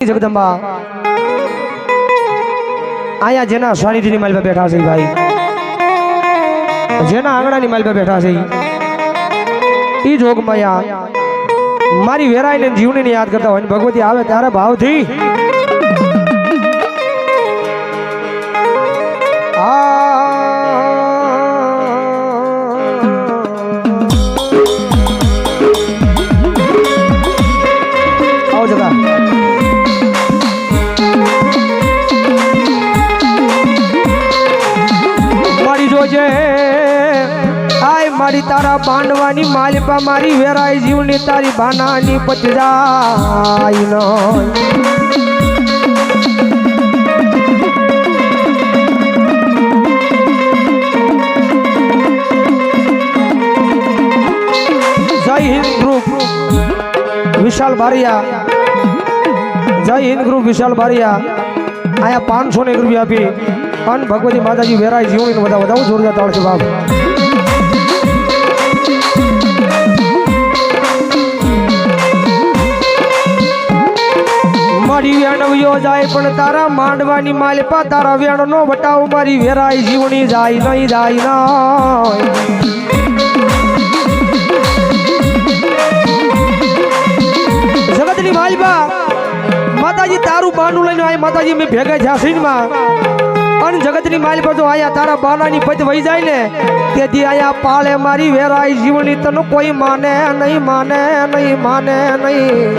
જગદંબા આયા જેના સાનિધ્યની માલ પર બેઠા છે ભાઈ, જેના આંગણાની માલ પર બેઠા છે ઈ જોગમાયા મારી વેરાઈને જીવનીને યાદ કરતા હોય ને ભગવતી આવે ત્યારે ભાવથી આવો જગા જોજે આય મારી તારા પાંડવાની માલિપા મારી વેરાઈ જીવની તારી બાનાની પચજાય ન જય હિન્દ ગ્રુપ વિશાલ બારિયા, જય હિન્દ ગ્રુપ વિશાલ બારિયા આયા 500 રૂપિયા આપી અન ભગવતી માતાજી વેરાય જીવણીને બધા વધાવો જોરદાર તાળ છે બાપ। મારી વેણવ્યો જાય પણ તારા માંડવાની માલપા તારા વેણ નો વટાવ મારી વેરાય જીવણી જાય નહીં જાય નહીં જગતની માલપા માતાજી તારું બાનું લઈને આય માતાજી મેં ભેગા ઝાંસીમાં અને જગતની માલ પર જો આયા તારા બાનાની પદ વહી જાય ને તેથી આયા પાળે મારી વેરાઈ જીવની તને કોઈ માને નહીં માને નહીં માને નહીં।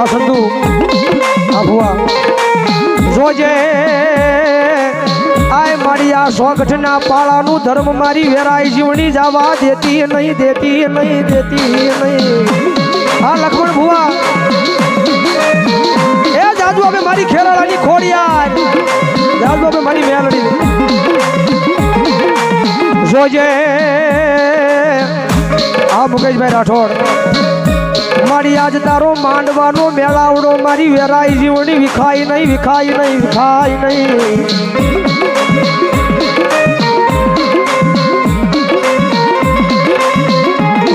આ સંધુ આ ભુવા જોજે આય મારી આ સોગઠના પાળાનું ધર્મ મારી વેરાઈ જીવની જવા દેતી નહીં દેતી નહીં દેતી નહીં। હા લક્ષ્મણ ભુવા એ જાજુ હવે મારી ખેરાળાની ખોડિયાર જાજુ હવે મારી મેલડી જોજે આ મુકેશભાઈ રાઠોડ મારી આજ તારો માંડવાનો મેળાવડો મારી વેરાઈ જીવણી વિખાય નહીં વિખાય નહીં વિખાય નહીં।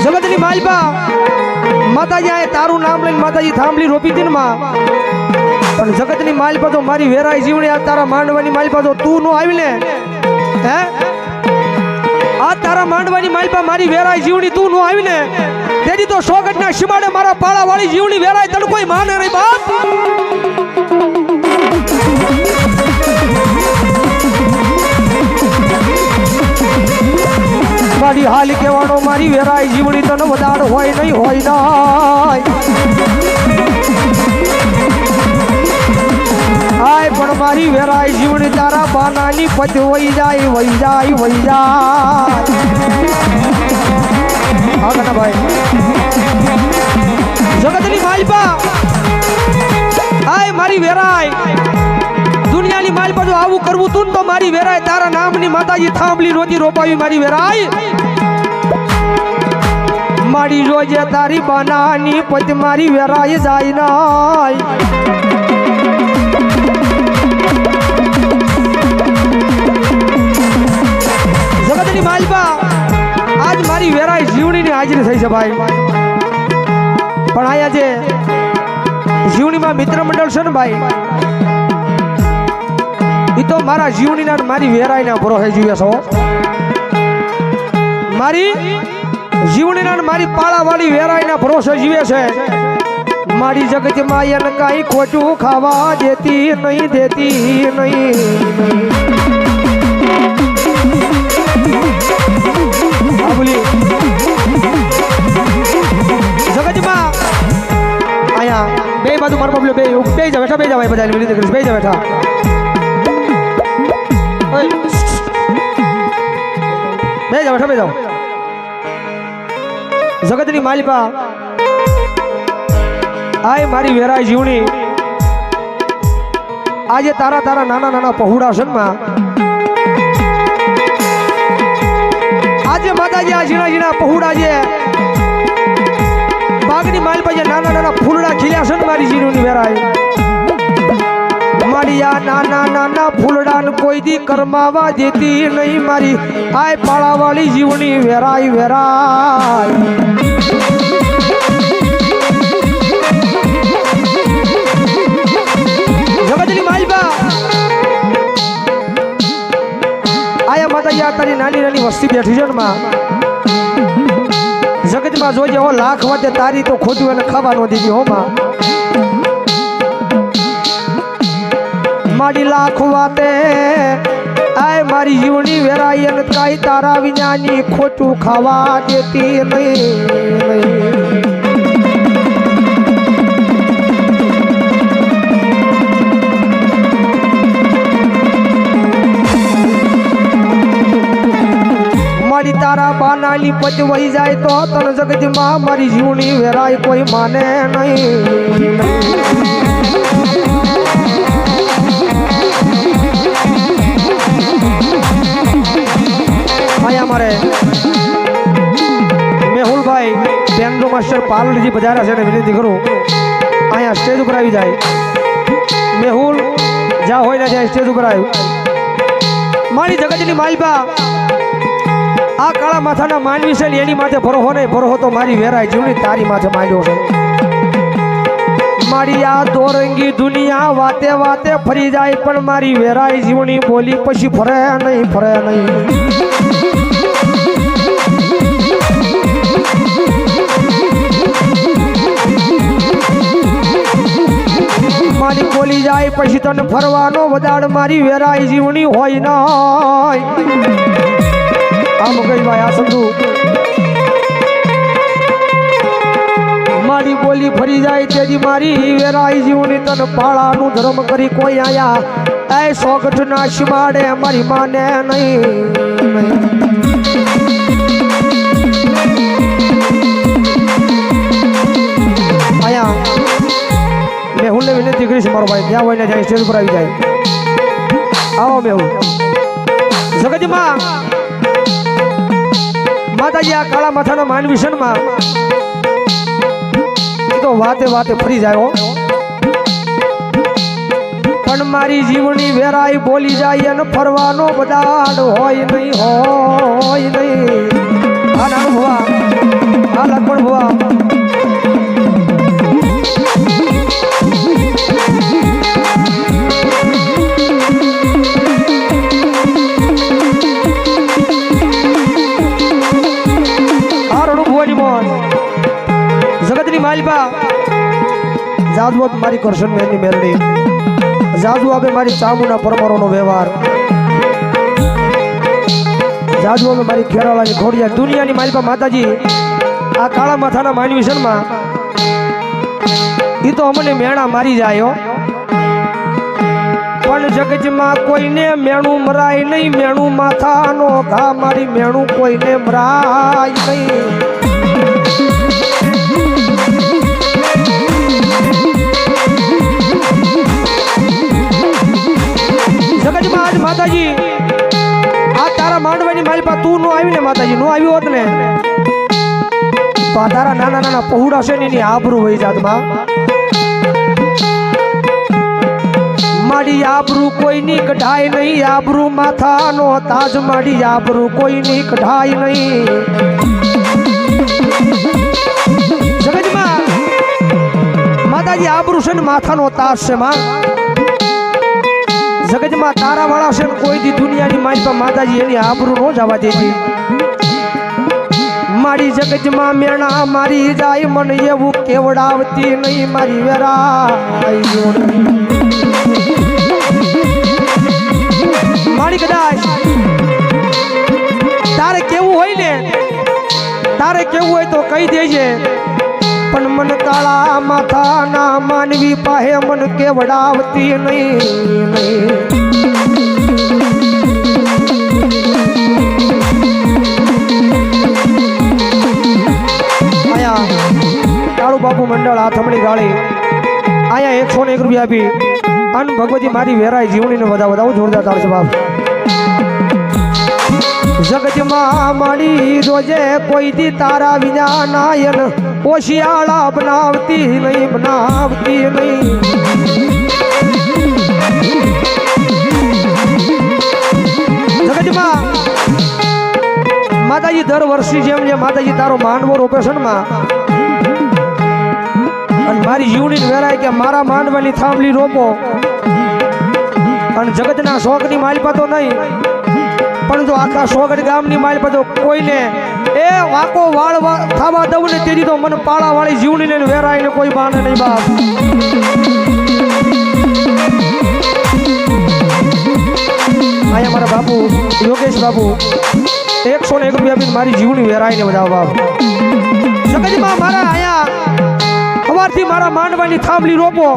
જગતની માલપા માતાજી આ તારું નામ લઈને માતાજી થાંભલી રોપી હતી ને માં પણ જગતની માલ પર તો મારી વેરાઈ જીવણી આ તારા માંડવાની માલ પર તો તું નો આવી ને હે આ તારા માંડવાની માલ પર મારી વેરાઈ જીવણી તું નો આવી ને તેથી તો સોગટના શિમાડે મારા પાળા વાળી જીવણી વેરાઈ તને કોઈ માને નહીં બાપ। મારી હાલ કહેવાનો મારી વેરાઈ જીવણી તને વધાર હોય નહીં હોય નહીં આય પણ મારી વેરાઈ જીવણી તારા બાનાની પદ વહી જાય વહી જાય વહી જાય। હા કાના ભાઈ જગતની માલપા આય મારી વેરાઈ દુનિયાની માલ પર આવું કરવું તું તો મારી વેરાય તારા નામની માતાજી થાંભલી રોજી રોપાવી મારી વેરાય મારી રોજે તારી બાનાની પદ મારી વેરાય જાય નાય। જગતની માલપા આજ મારી વેરાય જીવણીની હાજરી થઈ છે ભાઈ પણ આયા જે જીવણીમાં મિત્ર મંડળ છે ને ભાઈ ઈ તો મારા જીવનીના મારી વેરાઈના ભરોસે જીવે છો મારી જીવનીના મારી પાળાવાળી વેરાઈના ભરોસે જીવે છે મારી જગત માયન કાઈ ખોટું ખાવા દેતી નહીં દેતી નહીં। જગતમાં આયા બે બાજુ મારો બબલો બે જા બેઠા બે જા ભાઈ બધા લીધી કરીશ બે જા બેઠા બે જાઓ બેઠા બે જાઓ। જગતની માલિપા આય મારી વેરાઈ જીવણી આજે તારા તારા નાના નાના પહોળા સન્મા આજે માતાજી આ ઝીણા ઝીણા પહોળા જે બાગની માલિપા જે નાના નાના ફૂલડા ખીલ્યા છે ને મારી જીવની વેરાઈ માળિયા નાના નાના ફૂલડાન કોઈ દી કરમાવા દેતી નહીં મારી આય પાળાવાળી જીવની વેરાય વેરાય જગતની માલબા આયા માતા તારી નાની નાની વસ્તી બેઠી છે માં જગતમાં જોજે હો લાખ વાતે તારી તો ખોટું એને ખાવા ન દીધી હો માં મારી લાખ વાતે આય મારી જીવની વેરાય અને કાઈ તારા વિનાની ખોટું ખાવા દેતી નહીં મારી તારા બાનાની પદ વહી જાય તો તન જગતમાં મારી જીવની વેરાય કોઈ માને નહીં અહીંયા મારે મેહુલભાઈ બેન્ડો માસ્ટર પાલજી બજારા છે ને વિનંતી કરું અહીંયા સ્ટેજ ઉપર આવી જાય મેહુલ જ્યાં હોય ને ત્યાં સ્ટેજ ઉપર આવ્યું મારી જગતની માલબા આ કાળા માથાના માનવી છે ને એની માથે ભરોહો નહીં ભરોહો તો મારી વેરાય જીવની તારી માથે માંડ્યો છે મારી આ દોરંગી દુનિયા વાતે વાતે ફરી જાય પણ મારી વેરાય જીવની બોલી પછી ફરે નહીં મારી બોલી જાય પછી તને ફરવાનો વદાડ મારી વેરાય જીવની હોય નહીં આમ કઈ ભાઈ આ સંધુ મારી બોલી ફરી જાય તેજી મારી વેરાઈ જીવની તન પાળાનું ધર્મ કરી કોઈ આયા એ સોગઠ ના શિમાડે મારી માને નહીં આયા મેહુલ ને વિનંતી કરીશ મારો ભાઈ જ્યાં હોય ને જાય સ્ટેજ પર આવી જાય આવો મેહુલ જગતમાં માતાજી આ કાળા માથાના માનવિશનમાં તો વાતે વાતે ફરી જાય પણ મારી જીવની વેરાઈ બોલી જાય અને ફરવાનો બદાડ હોય નહીં આ નાનું ભવા આ લખમણ ભવા જગતની માલબા જાદુ આપે મારી કરશન મેરની મેલડી જાદુ આપે મારી ચામુના પરમારોનો વ્યવહાર જાદુ આપે મારી ખેરાળાની ઘોડિયા દુનિયાની માલબા માતાજી આ કાળા માથાના માનવિશનમાં એ તો અમને મેણા મારી જાય પણ જગતમાં કોઈને મેણું મરાય નહીં મેણું માથાનો ઘા મારી મેણું કોઈને મરાય નહીં જગતમાં આજ માતાજી આ તારા માંડવાની માલપા તું નો આવી ને માતાજી નો આવ્યો હોત ને તો આ તારા નાના નાના પહોળા છે ને એની આબરૂ વહી જાતમાં મારી આબરૂ કોઈની કઢાય નહીં આબરૂ માથાનો તાજ મારી આબરૂ કોઈની કઢાય નહીં જગતમાં માતાજી આબરૂ છે ને માથાનો તાજ છે માં જગતમાં તારા વાળા છે કોઈ દી દુનિયાની માલપા માતાજી એની આબરૂ નો જવા દેતી મારી જગતમાં મેણા મારી જાય મને એવું કેવડાવતી નહીં મારી વેરાય મારી કદાચ તારે કેવું હોય ને તારે કેવું હોય તો કહી દેજે પણ મન કાળા માથાના માનવી પાહે મન કેવડાવતી નહીં કાળુ બાપુ મંડળ આથમણી ગાળી આયા 101 રૂપિયા આપી અન ભગવતી મારી વેરાય જીવણીને વધાવો જોરદાર તાળશે બાપ જગતમાં મારી રોજે કોઈ દી તારા વિના નાયન ઓશિયાળા બનાવતી નહીં માતાજી દર વર્ષની જેમ જે માતાજી તારો માંડવો રોપેશનમાં અને મારી જીવની વેરાય કે મારા માંડવાની થાંભલી રોપો અને જગતના શોખની માલિપા તો નહીં પણ જો આખા સોગઢ ગામની માલિપા તો કોઈને એ વાકો વાળ થવા દઉં ને તેથી તો મને પાળા વાળી જીવની ને વેરાય ને કોઈ બાને નહીં બાપ આયા મારા બાપુ યોગેશ બાપુ 101 રૂપિયા બી મારી જીવની વેરાય ને બધા બાપ જગતમાં મારા આયા સવારથી મારા માંડવાની થાંભલી રોપો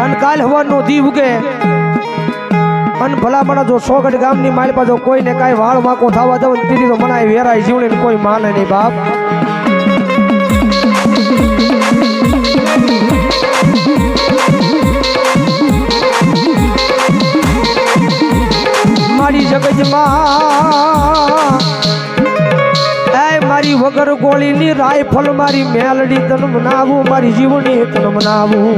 અને કાલ હવારનો દી ઉગે અને ભલામણ જો સોગઢ ગામની માલિપા જો કોઈને કાંઈ વાળ વાંકો થવા દઉં તેથી તો મને વેરાય જીવણી કોઈ માને નહીં બાપ મારી જગજમાં એ મારી વગર ગોળીની રાયફલ મારી મેલડી તન મનાવું મારી જીવની તન મનાવું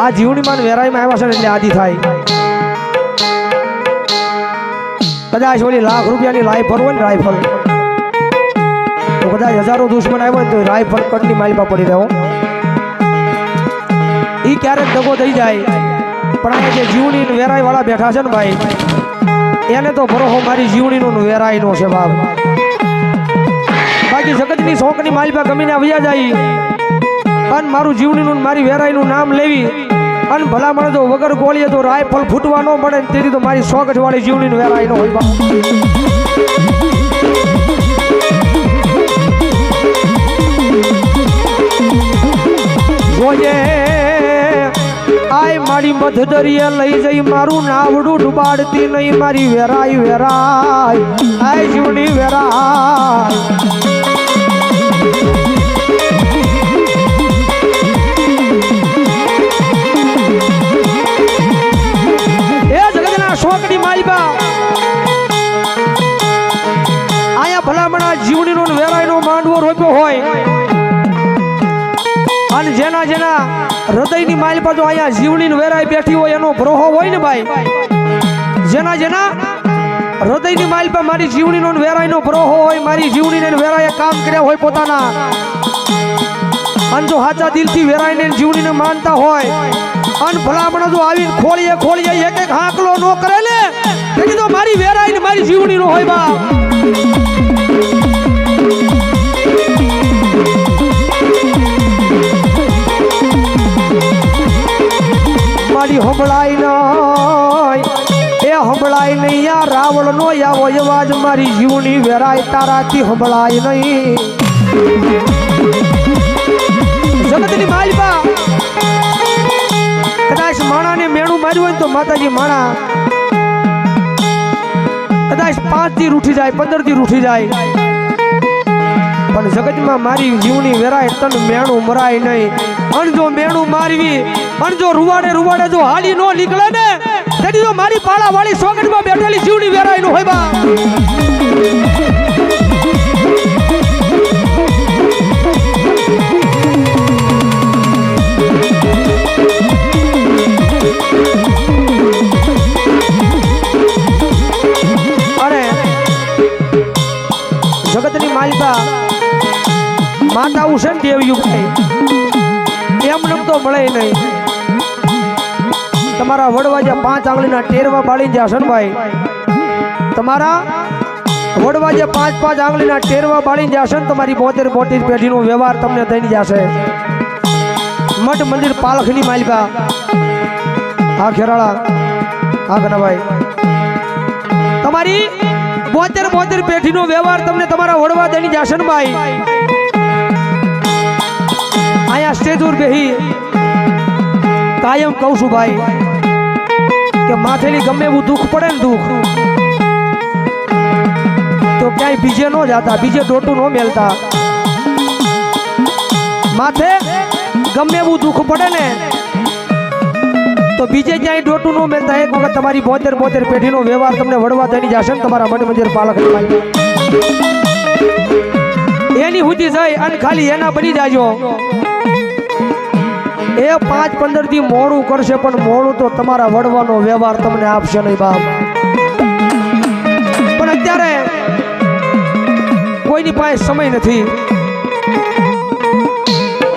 આ જીવની માન વેરાયમાં આવ્યા છે એટલે આદિ થાય કદાચ ઓલી લાખ રૂપિયાની રાયફલ હોય ને રાયફલ તો કદાચ હજારો દુશ્મન આવ્યો ને તો રાયફલ કટની માલિપા પડી રહ્યો એ ક્યારેક દગો થઈ જાય પણ આ જે જીવની વેરાય વાળા બેઠા છે ને ભાઈ એને તો ભરોસો મારી જીવણીનો વેરાયનો છે બાપ બાકી જગતની શોખની માલિપા ગમીને આવ્યા જાય અને મારું જીવણીનું મારી વેરાયનું નામ લેવી અને ભલામણ જો વગર ગોળીએ તો રાયફલ ફૂટવા ન મળે તેથી તો મારી સોગઠ વાળી જીવણીનું વેરાય ન હોય જોજે આય મારી મધદરીએ લઈ જઈ મારું નાવડું ડૂબાડતી નહીં મારી વેરાય વેરાય આય જીવની વેરાય શોકની માલિપા આયા ભલામણા જીવણીનો વેરાયનો માંડવો રોપ્યો હોય અને જેના જેના હૃદયની માલિપા તો આયા જીવણીનો વેરાય બેઠી હોય એનો ભરોહો હોય ને ભાઈ જેના જેના હૃદયની માલિપા મારી જીવણીનો વેરાયનો ભરોહો હોય મારી જીવણીને વેરાએ કામ કર્યા હોય પોતાના અને જો સાચા દિલથી વેરાયને જીવણીને માનતા હોય અને ભલામણ જો આવી ખોળીએ ખોળીએ એક એક હાંકલો નો કરે ને તેથી તો મારી વેરાય ને મારી જીવણી નો હોય બા મારી હંભળાઈ નહીં એ હંભળાઈ નહીં યા રાવળ નો આવો અવાજ મારી જીવણી વેરાય તારાથી હંભળાઈ નહીં જગતની માલિપા કદાચ માણાને મેણું માર્યું હોય તો માતાજી માણા કદાચ 5 થી રૂઠી જાય 15 થી રૂઠી જાય પણ જગતમાં મારી જીવની વેરાય તન મેણું મરાય નહીં અને જો મેણું મારવી અને જો રૂવાડે રૂવાડે જો હાલી નો નીકળે ને તેથી તો મારી પાળા વાળી સોગઠમાં બેઠેલી જીવની વેરાય નું હોય બા જગતની માલિકા માતા ઉશે ને દેવયું એમ નમ તો મળે નહીં તમારા વડવાજા 5 આંગળીના ટેરવા બાળી જશે ને ભાઈ તમારા વડવાજે 5 આંગળીના ટેરવા બાળી જશે ને તમારી 72 પેઢીનો વ્યવહાર તમને થઈ જશે મઠ મંદિર પાલખની માલિકા આ ખેરાળા આ ગણાભાઈ તમારી 72 પેઢીનો વ્યવહાર તમને તમારા વડવા દેની જશે ને ભાઈ આયા સ્ટેજ ઉપર બેહી કાયમ કહું છું ભાઈ કે માથેની ગમે એવું દુઃખ પડે ને દુઃખ તો ક્યાંય બીજે ન જાતા બીજે ડોટું ન મેલતા માથે ગમે એવું દુઃખ પડે ને તો બીજે ક્યાંય ડોટું ન મેલતા એક વખત તમારી 72 પેઢીનો વ્યવહાર તમને વડવા દેની જશે ને તમારા મઠ મંદિર પાલક એની સુધી જઈ અને ખાલી એના બની જાજો એ 5-15 દી મોડું કરશે પણ મોડું તો તમારા વડવાનો વ્યવહાર તમને આપશે નહીં બાપ. પણ અત્યારે કોઈની પાસે સમય નથી.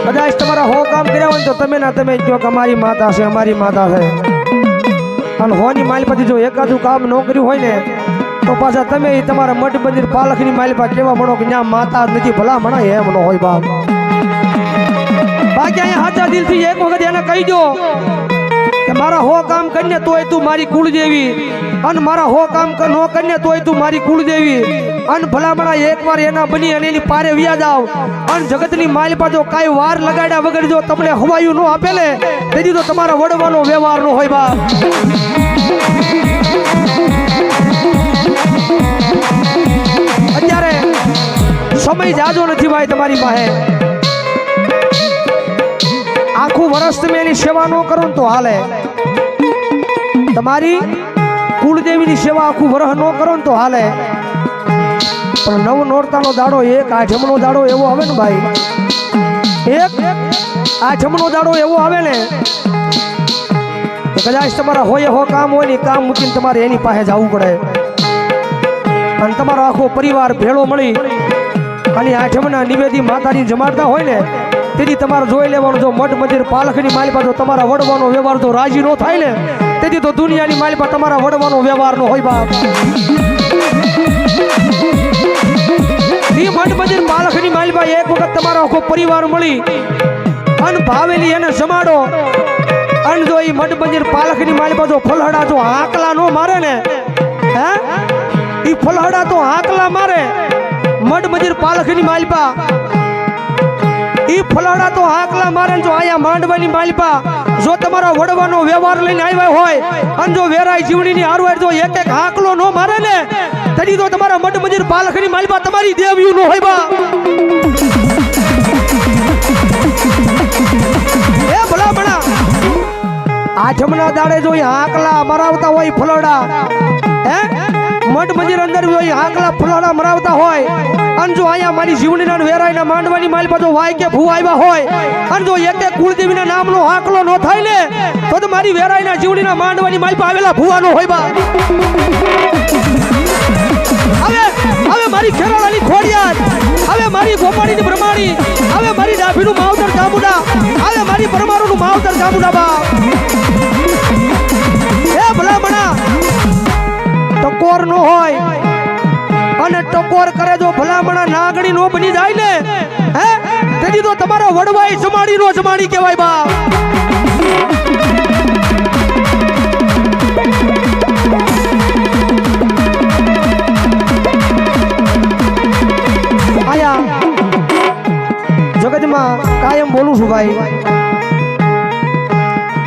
કદાચ તમારા 100 કામ કર્યા હોય તો તમે ના તમે કહો કે અમારી માતા છે અમારી માતા છે. અને હોની માલપાથી જો એકાદું કામ ન કર્યું હોય ને તો પાછા તમે તમારા મઠ મંદિર પાલખની માલપા કેવા મળો કે ત્યાં માતા નથી ભલા મણા એમ ન હોય બાપ. બાકી અહીંયા સાચા દિલથી એક વખત એને કહી દો કે મારા 100 કામ કરીને તોય તું મારી કુળદેવી, અને મારા 100 કામ ન કરીને તોય તું મારી કુળદેવી, અને ભલામણા એકવાર એના બની અને એની પારે વ્યા જાવ. અને જગતની માલપા જો કાંઈ વાર લગાડ્યા વગર જો તમને હવાયું ન આપેલે તેથી તો તમારા વડવાનો વ્યવહાર નો હોય બાપ. અત્યારે સમય જાજો નથી ભાઈ તમારી પાસે. આખું વર્ષ તમે એની સેવા ન કરો ને તો હાલે. તમારી કુળદેવીની સેવા આખું વર્ષ ન કરો ને તો હાલે. પણ નવ નોરતાનો દાડો એક આઠમનો દાડો એવો આવે ને ભાઈ, એક આઠમનો દાડો એવો આવે ને કદાચ તમારા હોય કામ હોય ને કામ મૂકીને તમારે એની પાસે જવું પડે. અને તમારો આખો પરિવાર ભેળો મળી અને આઠમના નિવેદી માતાજી જમાડતા હોય ને તેથી તમારે જોઈ લેવાનું. જો મઠ મંદિર પાલખની માલપા જો તમારા વડવાનો વ્યવહાર તો રાજી ન થાય ને તેથી તો દુનિયાની માલપા તમારા વડવાનો વ્યવહાર નો હોય બાપ. મઠ મંદિર પાલખની માલપા એક વખત તમારો આખો પરિવાર મળી અને ભાવેલી એને જમાડો. અને જો એ મઠ મંદિર પાલખની માલપા જો ફલહડા જો આંકલા નો મારે ને હે એ ફલહડા તો આંકલા મારે મઠ મંદિર પાલખની માલપા ઈ ફલાડા તો આંકલા મારે. જો આયા માંડવાની માલપા જો તમારા વડવાનો વ્યવહાર લઈને આવ્યા હોય અને જો વેરાય જીવણીની હારવાર જો એક એક આંકલો નો મારે ને તરી તો તમારા મઠ મંદિર પાલખની માલપા તમારી દેવ્યું નો હોય બા. એ ભલા ભલા આઠમના દાડે જો આંકલા મરાવતા હોય ફલાડા હે મઠ મંદિર અંદર હોય આંકલા ફલાડા મરાવતા હોય અને જો અહીંયા મારી જીવણીના વેરાયના માંડવાની માલપા જો વાય કે ભૂ આવ્યા હોય અને જો એક એક કુળદેવીના નામનો આંકલો ન થાય ને તો મારી વેરાયના જીવણીના માંડવાની માલપા આવેલા ભૂવાનો હોય બા. હવે મારી ખેરાળાની ખોડિયાર, હવે મારી ગોપાળીની બ્રહ્માણી, હવે મારી ડાભીનું માવતર ચામુંડા, હવે મારી પરમારુનું માવતર ચામુંડા બા. હે ભલામણા ટકોર નો હોય અને ટકોર કરે જો ભલામણા નાગણી નો બની જાય ને હે તેથી તો તમારા વડવાઈ જમાડી નો જમાડી કહેવાય બા. આયા જગતમાં કાયમ બોલું છું ભાઈ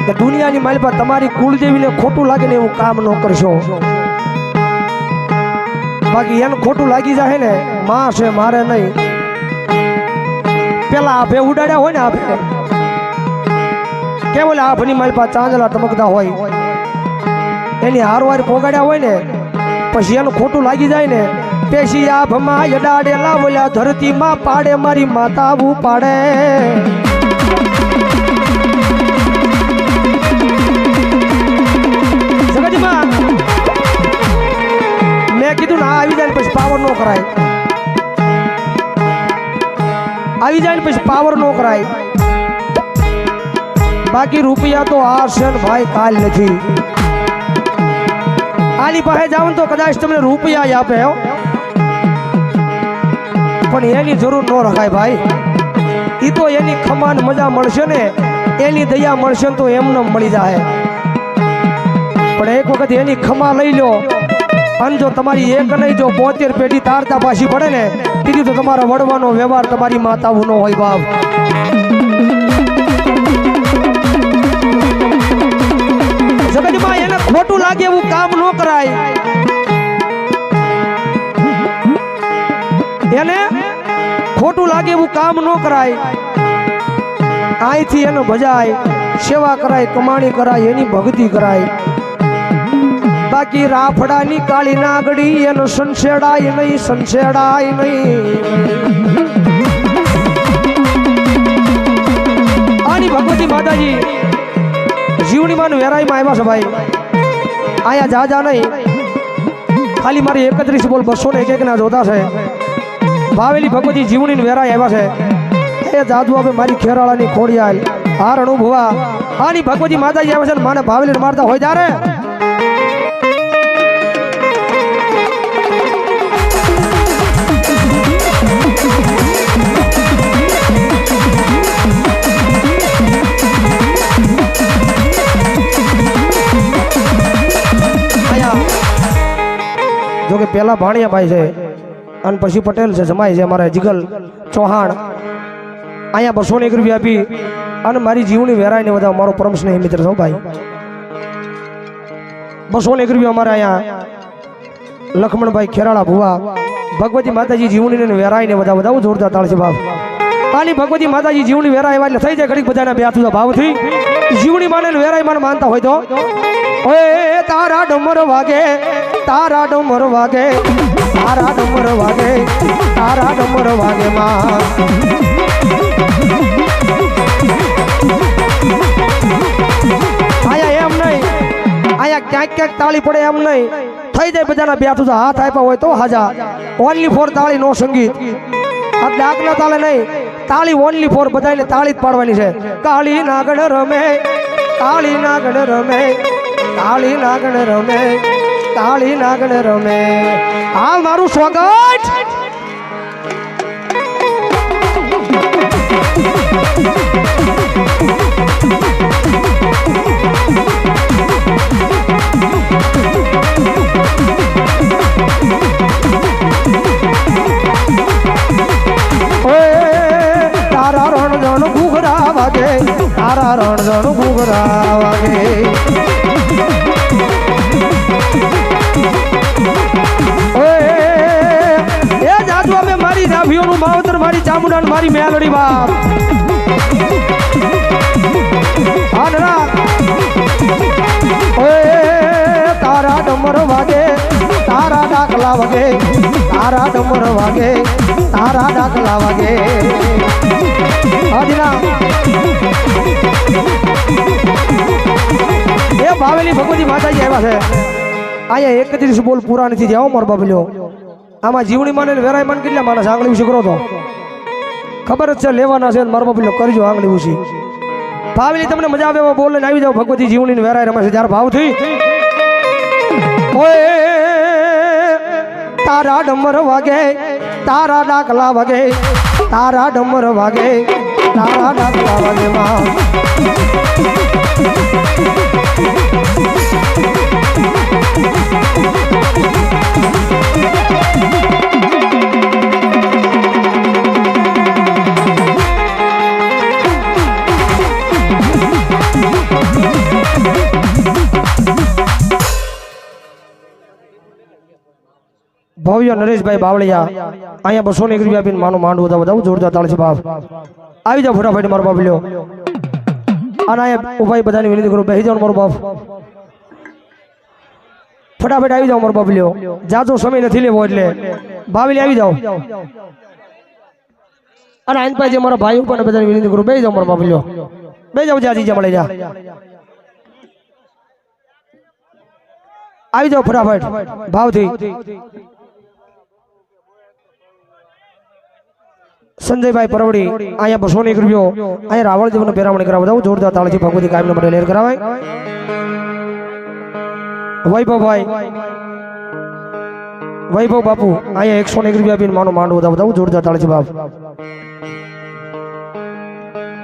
કે દુનિયાની માલપા તમારી કુળદેવીને ખોટું લાગે ને એવું કામ ન કરશો. બાકી એને ખોટું લાગી જાય ને માં છે મારે નહીં. પેલા આભે ઉડાડ્યા હોય ને આભે કે બોલે આભની માલપા ચાંદલા તમકતા હોય એની હારવાર પોગાડ્યા હોય ને પછી એનું ખોટું લાગી જાય ને પેશી આભમાં યડાડેલા બોલ્યા ધરતીમાં પાડે મારી માતા આવું પાડે. જગતમાં મેં કીધું ના આવી જાય પછી પાવર નો કરાય, આવી જાય પછી પાવર નો કરાય. બાકી રૂપિયા તો આ છે ને ભાઈ કાલ નથી. આની પાસે જાવ તો કદાચ તમને રૂપિયા આપે પણ એની જરૂર ન રખાય ભાઈ. એ તો એની ખમાન મજા મળશે ને એની દયા મળશે તો એમને મળી જાય. પણ એક વખત એની ખમા લઈ લો અને જો તમારી એક નહીં જો 72 પેઢી તારતા પાછી પડે ને તેથી તો તમારો વડવાનો વ્યવહાર તમારી માતાઓનો હોય બાપ. જગતમાં એને ખોટું લાગે એવું કામ ન કરાય. એને ખોટું લાગે એવું કામ ન કરાય. અહીંથી એને ભજાય, સેવા કરાય, કમાણી કરાય, એની ભક્તિ કરાય. બાકી રાફડાની કાળી નાગડી એનો સંસેડાય નહીં, સંસેડાય નહીં. આની ભગવતી માતાજી જીવની માન વેરાઈમાં આવ્યા છે ભાઈ આયા જા જા નહીં ખાલી મારી 31 બોલ 201 ના જોતા છે ભાવેલી ભગવતી જીવની વેરાઈ આવ્યા છે એ જાદુ હવે મારી ખેરાળાની ખોડિયાલ હાર અનુભવા આની ભગવતી માતાજી આવે છે ને માને ભાવેલી મારતા હોય ત્યારે જો કે પેલા ભાણિયા ભાઈ છે અને પછી પટેલ છે જમાઈ છે અમારા જીગલ ચૌહાણ અહીંયા 201 રૂપિયા આપી અને મારી જીવની વેરાઈને વધારે મારો પરમ સ્નેહી મિત્ર છો ભાઈ 201 રૂપિયા અમારા અહીંયા લખમણભાઈ ખેરાળા ભુવા ભગવતી માતાજી જીવની વેરાઈને વધારે જોરદાર તાળ છે બાપ આની ભગવતી માતાજી જીવની વેરાઈ એટલે થઈ જાય ઘડીક બધાના બે હાથ ભાવથી જીવની માને વેરાઈ માને માનતા હોય તો ઓય તારા ડમર વાગે તારા ડમર વાગે તારા ડમર વાગે તારા ડમર વાગે માં આયા એમ નહીં આયા ક્યાંક ક્યાંક તાળી પડે એમ નહીં થઈ જાય બધાના બે હાથ આપ્યા હોય તો હાજા ઓનલી ફોર તાળી નો સંગીત આપણે આગળ તાલે નહીં તાળી ઓનલી ફોર બધાને તાળી જ પાડવાની છે કાળી નાગણ રમે કાળી નાગણ રમે કાળી નાગણ રમે કાળી નાગણ રમે આ મારું સ્વાગત તારા રણજણ ઘૂઘરા વાગે તારા રણજણ ઘૂઘરા વાગે એ જાદુ અમે મારી રાભીઓનું માવતર મારી ચામુંડા મારી મેલડી બાપ તારા ડમર વાગે તારા ડાકલા વાગે તારા ડમર વાગે તારા ડાકલા વાગે એ ભાવેલી ભગવતી માતાજી આવ્યા છે અહીંયા 31 બોલ પૂરા નથી થયા મારો બાબલ્યો આમાં જીવણી માને વેરાઈ માન કેટલા માણસ આંગળી ઉછી કરો તો ખબર જ છે લેવાના છે મારો બાબલ્યો કરજો આંગળી ઉછી ભાવેલી તમને મજા આવે બોલ ને આવી જાવ ભગવતી જીવણી વેરાઈ રમે છે જ્યારે ભાવ થઈ ઓય તારા ડમર વાગે તારા ડાકલા વાગે તારા ડમર વાગે તારા ડાકલા વાગે માં ભવ્ય નરેશભાઈ બાવળિયા અહીંયા 201 રૂપિયા આપીને માનું માંડ વધાવું જોરદાર તાળ છે બાપ આવી જાવ ફટાફટ મારો બાપ લ્યો અને અહીંયા ઉભાઈ બધાની વિનંતી કરું બેસી જાવ મારો બાપ ફટાફટ આવી જાવ મારો બાપ લ્યો જાજો સમય નથી લેવો એટલે ભાવેલી આવી જાવ અને આઈન પાસે મારા ભાઈ ઉપર બધાની વિનંતી કરું બેસી જાવ મારો બાપ લ્યો બેસી જાવ જાજી મળે જા આવી જાવ ફટાફટ ભાવથી સંજયભાઈ પરવડી અહીંયા 201 રૂપિયો અહીંયા રાવળદેવનો પેરામણી કરાવવા જોરદાર તાળથી ભગવતી કાયમનો માટે લેર કરાવાય વૈભવ બાપુ અહીંયા 101 રૂપિયા આપીને માનો માંડ વધાવું જોરદાર તાળથી બાપ